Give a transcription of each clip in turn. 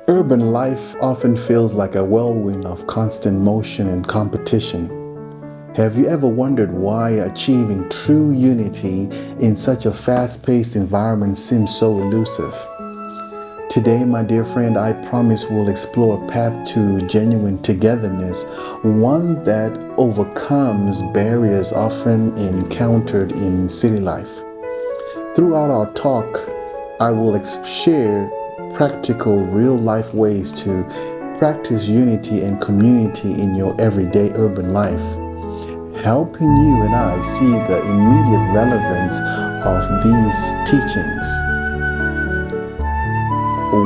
Urban life often feels like a whirlwind of constant motion and competition. Have you ever wondered why achieving true unity in such a fast paced environment seems so elusive? Today, my dear friend, I promise we'll explore a path to genuine togetherness, one that overcomes barriers often encountered in city life. Throughout our talk, I will share practical, real life ways to practice unity and community in your everyday urban life, helping you and I see the immediate relevance of these teachings.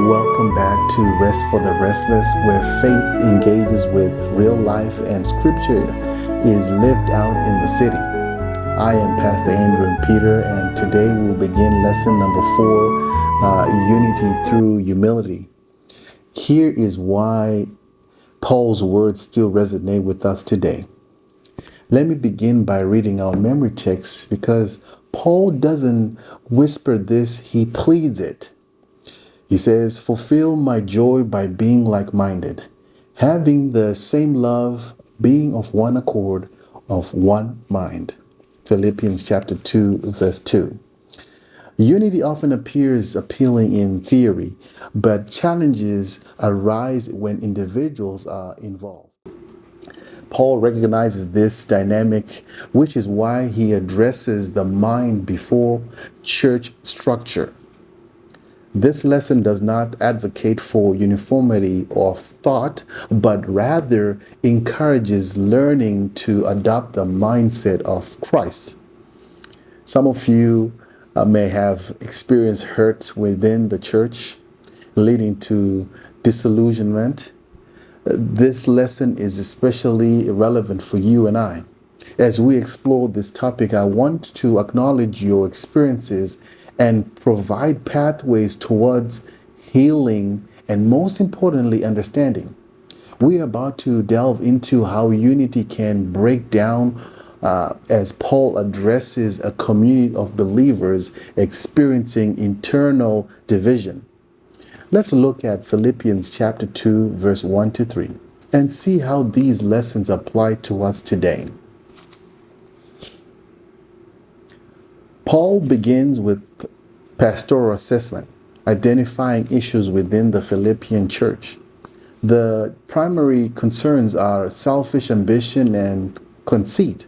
Welcome back to Rest for the Restless, where faith engages with real life and scripture is lived out in the city. I am Pastor Andrew Mpita, and today we'll begin lesson number 4, Unity through Humility. Here is why Paul's words still resonate with us today. Let me begin by reading our memory text, because Paul doesn't whisper this, he pleads it. He says, "Fulfill my joy by being like-minded, having the same love, being of one accord, of one mind." Philippians chapter 2, verse 2. Unity often appears appealing in theory, but challenges arise when individuals are involved. Paul recognizes this dynamic, which is why he addresses the mind before church structure. This lesson does not advocate for uniformity of thought, but rather encourages learning to adopt the mindset of Christ. Some of you may have experienced hurt within the church, leading to disillusionment. This lesson is especially relevant for you and I. As we explore this topic, I want to acknowledge your experiences and provide pathways towards healing and, most importantly, understanding. We are about to delve into how unity can break down as Paul addresses a community of believers experiencing internal division. Let's look at Philippians chapter 2, verse 1 to 3, and see how these lessons apply to us today. Paul begins with pastoral assessment, identifying issues within the Philippian church. The primary concerns are selfish ambition and conceit.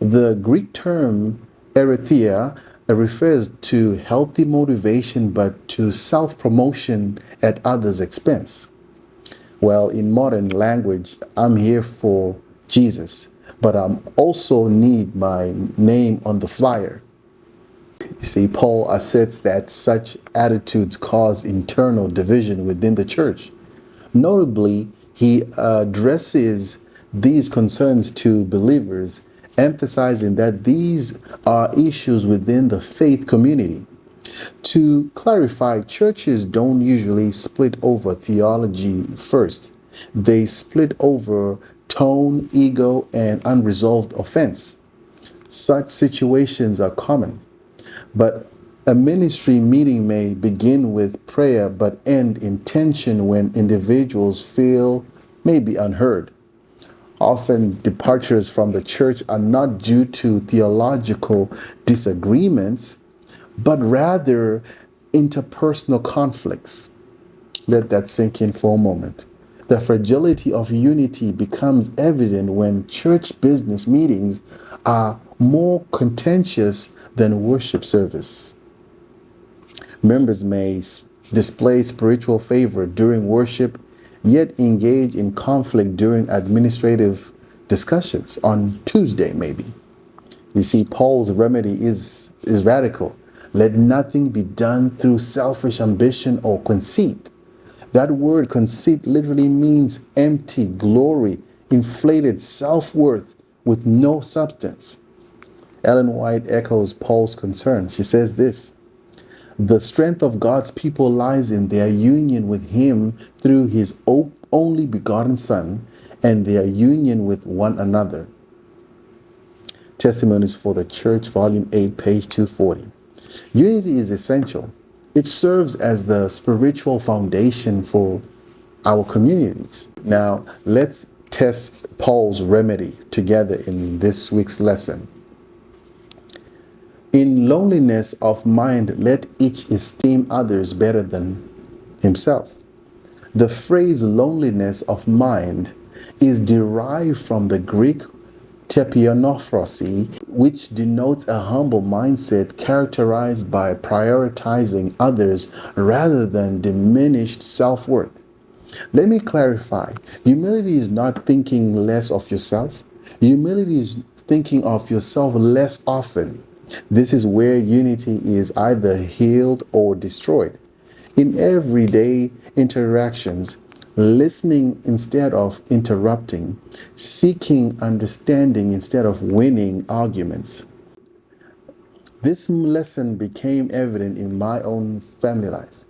The Greek term erythia refers to healthy motivation, but to self-promotion at others' expense. Well, in modern language, I'm here for Jesus, but I also need my name on the flyer. You see, Paul asserts that such attitudes cause internal division within the church. Notably, he addresses these concerns to believers, emphasizing that these are issues within the faith community. To clarify, churches don't usually split over theology first. They split over tone, ego, and unresolved offense. Such situations are common. But a ministry meeting may begin with prayer but end in tension when individuals feel maybe unheard. Often departures from the church are not due to theological disagreements, but rather interpersonal conflicts. Let that sink in for a moment. The fragility of unity becomes evident when church business meetings are more contentious than worship service. Members may display spiritual favor during worship, yet engage in conflict during administrative discussions on Tuesday, maybe. You see, Paul's remedy is radical. Let nothing be done through selfish ambition or conceit. That word conceit literally means empty glory, inflated self-worth with no substance. Ellen White echoes Paul's concern. She says this: "The strength of God's people lies in their union with Him through His only begotten Son and their union with one another." Testimonies for the Church, Volume 8, page 240. Unity is essential. It serves as the spiritual foundation for our communities. Now, let's test Paul's remedy together in this week's lesson. In loneliness of mind, let each esteem others better than himself. The phrase loneliness of mind is derived from the Greek tapionophrosi, which denotes a humble mindset characterized by prioritizing others rather than diminished self-worth. Let me clarify. Humility is not thinking less of yourself. Humility is thinking of yourself less often. This is where unity is either healed or destroyed. In everyday interactions, listening instead of interrupting, seeking understanding instead of winning arguments. This lesson became evident in my own family life.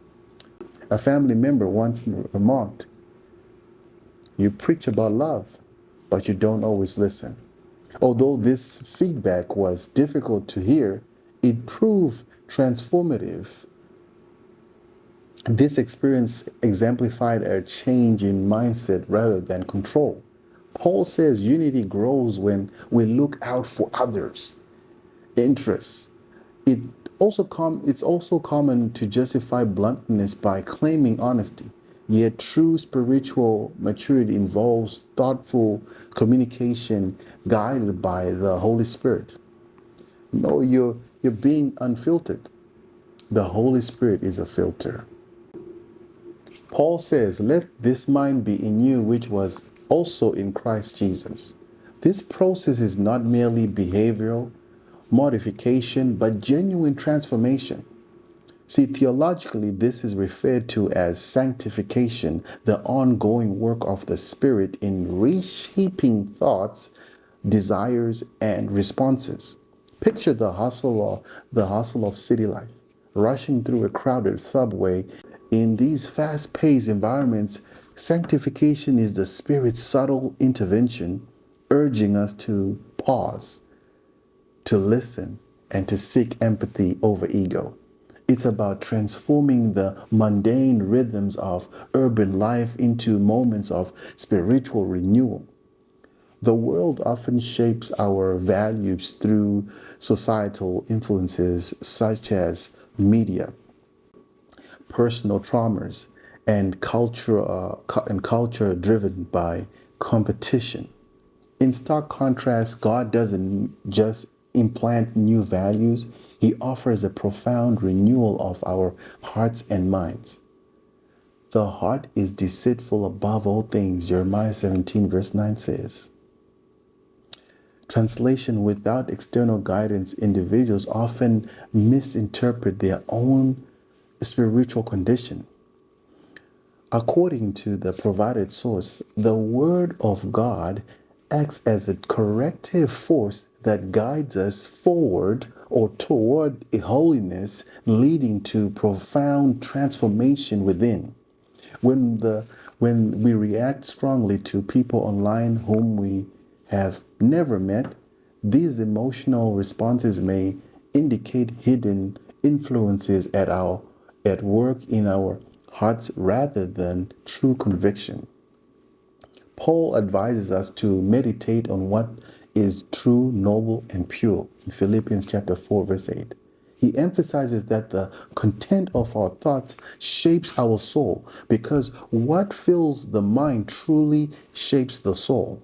A family member once remarked, "You preach about love, but you don't always listen." Although this feedback was difficult to hear, it proved transformative. This experience exemplified a change in mindset rather than control. Paul says unity grows when we look out for others' interests. It's also common to justify bluntness by claiming honesty. Yet true spiritual maturity involves thoughtful communication guided by the Holy Spirit. No, you're being unfiltered. The Holy Spirit is a filter. Paul says, "Let this mind be in you, which was also in Christ Jesus." This process is not merely behavioral modification, but genuine transformation. See, theologically, this is referred to as sanctification, the ongoing work of the Spirit in reshaping thoughts, desires, and responses. Picture the hustle of city life, rushing through a crowded subway. In these fast-paced environments, sanctification is the Spirit's subtle intervention, urging us to pause, to listen, and to seek empathy over ego. It's about transforming the mundane rhythms of urban life into moments of spiritual renewal. The world often shapes our values through societal influences such as media, personal traumas, and culture driven by competition. In stark contrast, God doesn't just implant new values, He offers a profound renewal of our hearts and minds. The heart is deceitful above all things, Jeremiah 17, verse 9 says. Translation: without external guidance, individuals often misinterpret their own spiritual condition. According to the provided source, the Word of God acts as a corrective force that guides us forward or toward holiness, leading to profound transformation within. When we react strongly to people online whom we have never met, these emotional responses may indicate hidden influences at work in our hearts rather than true conviction. Paul advises us to meditate on what is true, noble, and pure in Philippians chapter 4, verse 8. He emphasizes that the content of our thoughts shapes our soul because what fills the mind truly shapes the soul.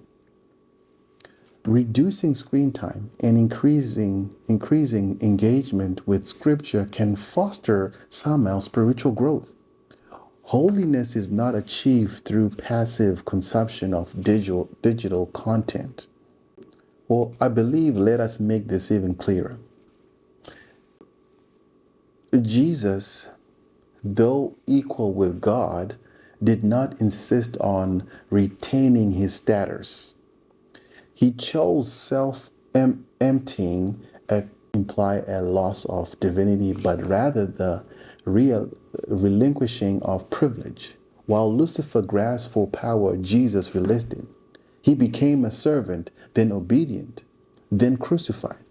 Reducing screen time and increasing engagement with Scripture can foster somehow spiritual growth. Holiness is not achieved through passive consumption of digital content. Well, I believe let us make this even clearer. Jesus, though equal with God, did not insist on retaining his status. He chose self-emptying, imply a loss of divinity, but rather the real relinquishing of privilege. While Lucifer grasped for power, Jesus resisted. He became a servant, then obedient, then crucified.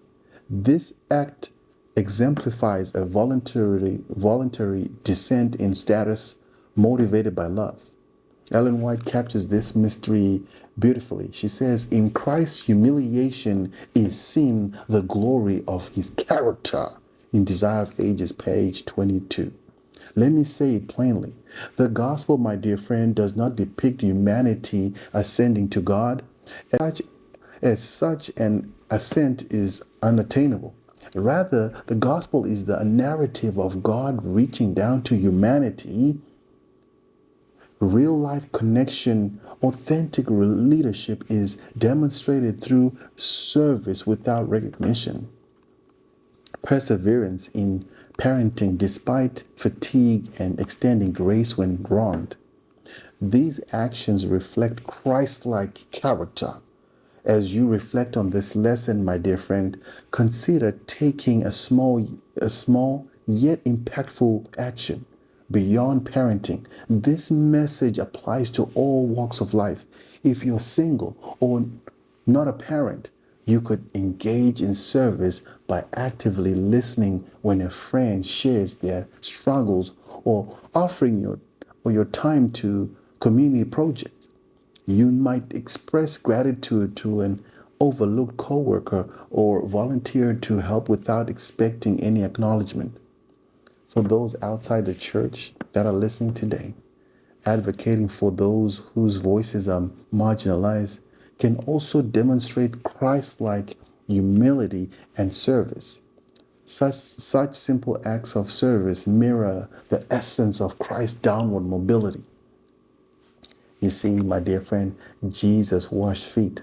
This act exemplifies a voluntary descent in status motivated by love. Ellen White captures this mystery beautifully. She says, in Christ's humiliation is seen the glory of his character. In Desire of Ages, page 22. Let me say it plainly. The gospel, my dear friend, does not depict humanity ascending to God. As such, an ascent is unattainable. Rather, the gospel is the narrative of God reaching down to humanity. Real life connection, authentic leadership is demonstrated through service without recognition, perseverance in parenting despite fatigue, and extending grace when wronged. These actions reflect Christ-like character. As you reflect on this lesson, my dear friend, consider taking a small yet impactful action beyond parenting. This message applies to all walks of life. If you're single or not a parent, you could engage in service by actively listening when a friend shares their struggles, or offering your time to community projects. You might express gratitude to an overlooked coworker or volunteer to help without expecting any acknowledgement. For those outside the church that are listening today, advocating for those whose voices are marginalized can also demonstrate Christ-like humility and service. Such simple acts of service mirror the essence of Christ's downward mobility. You see, my dear friend, Jesus washed feet.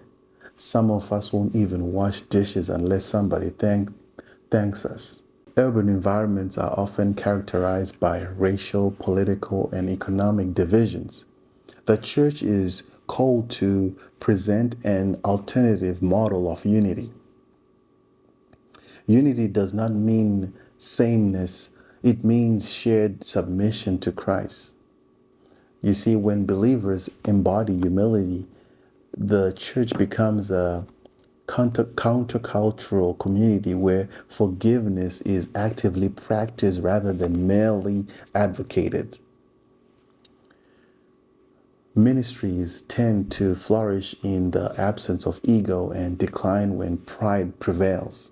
Some of us won't even wash dishes unless somebody thanks us. Urban environments are often characterized by racial, political, and economic divisions. The church is called to present an alternative model of unity. Unity does not mean sameness, it means shared submission to Christ. You see, when believers embody humility, the church becomes a countercultural community where forgiveness is actively practiced rather than merely advocated. Ministries tend to flourish in the absence of ego and decline when pride prevails.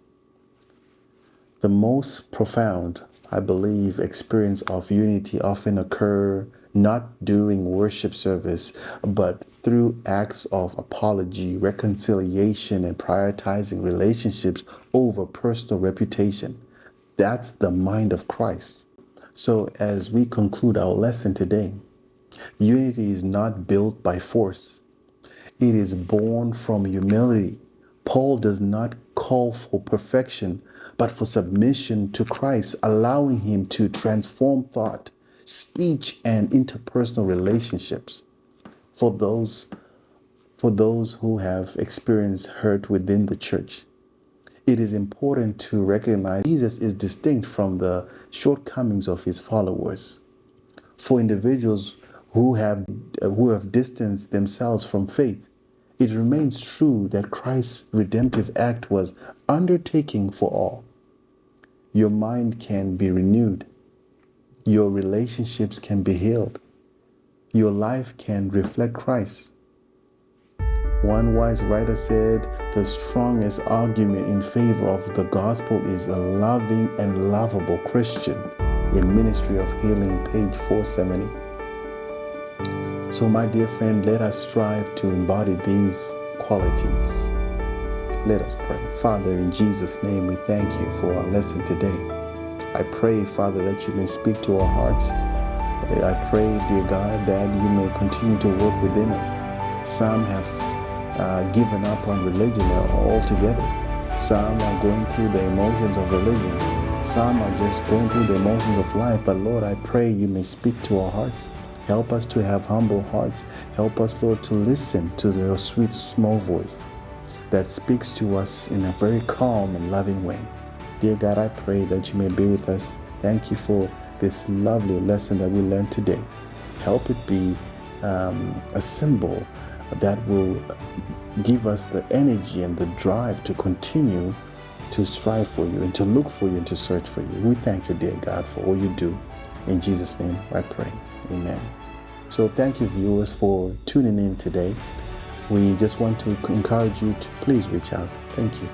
The most profound, I believe, experience of unity often occur not during worship service, but through acts of apology, reconciliation, and prioritizing relationships over personal reputation. That's the mind of Christ. So as we conclude our lesson today, unity is not built by force. It is born from humility. Paul does not call for perfection, but for submission to Christ, allowing him to transform thought, speech, and interpersonal relationships. For those who have experienced hurt within the church, it is important to recognize Jesus is distinct from the shortcomings of his followers. For individuals who have distanced themselves from faith, it remains true that Christ's redemptive act was undertaken for all. Your mind can be renewed. Your relationships can be healed. Your life can reflect Christ. One wise writer said, the strongest argument in favor of the gospel is a loving and lovable Christian, in Ministry of Healing, page 470. So my dear friend, let us strive to embody these qualities. Let us pray. Father, in Jesus' name, we thank you for our lesson today. I pray, Father, that you may speak to our hearts. I pray, dear God, that you may continue to work within us. Some have given up on religion altogether. Some are going through the emotions of religion. Some are just going through the emotions of life. But Lord, I pray you may speak to our hearts. Help us to have humble hearts. Help us, Lord, to listen to your sweet, small voice that speaks to us in a very calm and loving way. Dear God, I pray that you may be with us. Thank you for this lovely lesson that we learned today. Help it be a symbol that will give us the energy and the drive to continue to strive for you and to look for you and to search for you. We thank you, dear God, for all you do. In Jesus' name I pray. Amen. So thank you, viewers, for tuning in today. We just want to encourage you to please reach out. Thank you.